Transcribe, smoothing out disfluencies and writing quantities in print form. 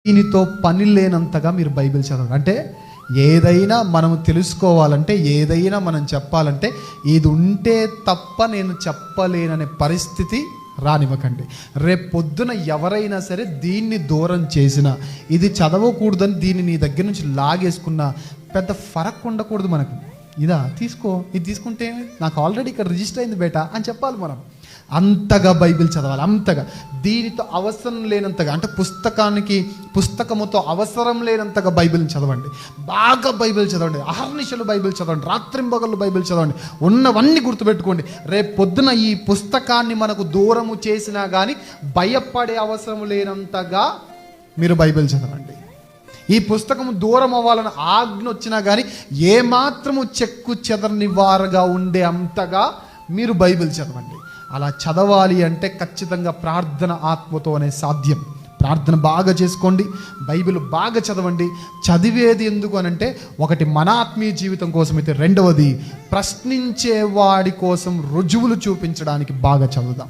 దీనితో పని లేనంతగా మీరు బైబిల్ చదవండి. అంటే ఏదైనా మనం తెలుసుకోవాలంటే, ఏదైనా మనం చెప్పాలంటే, ఇది ఉంటే తప్ప నేను చెప్పలేననే పరిస్థితి రానివ్వకండి. రేపు పొద్దున ఎవరైనా సరే దీన్ని దూరం చేసినా, ఇది చదవకూడదని దీన్ని నీ దగ్గర నుంచి లాగేసుకున్నా పెద్ద ఫరక్ ఉండకూడదు మనకు. ఇదా తీసుకో, ఇది తీసుకుంటే నాకు ఆల్రెడీ ఇక్కడ రిజిస్టర్ అయింది బేటా అని చెప్పాలి మనం. అంతగా బైబిల్ చదవాలి, అంతగా. దీనితో అవసరం లేనంతగా, అంటే పుస్తకముతో అవసరం లేనంతగా బైబిల్ని చదవండి. బాగా బైబిల్ చదవండి, అహర్నిశలు బైబిల్ చదవండి, రాత్రింబగళ్ళు బైబిల్ చదవండి. ఉన్నవన్నీ గుర్తుపెట్టుకోండి. రేపు పొద్దున ఈ పుస్తకాన్ని మనకు దూరము చేసినా కానీ భయపడే అవసరం లేనంతగా మీరు బైబిల్ చదవండి. ఈ పుస్తకము దూరం అవ్వాలని ఆజ్ఞ వచ్చినా కానీ ఏమాత్రము చెక్కు చెదరని వారుగా ఉండే అంతగా మీరు బైబిల్ చదవండి. అలా చదవాలి అంటే ఖచ్చితంగా ప్రార్థన ఆత్మతోనే సాధ్యం. ప్రార్థన బాగా చేసుకోండి, బైబిల్ బాగా చదవండి. చదివేది ఎందుకు అనంటే, ఒకటి మన ఆత్మీయ జీవితం కోసం అయితే, రెండవది ప్రశ్నించే వాడి కోసం రుజువులు చూపించడానికి బాగా చదువుదాం.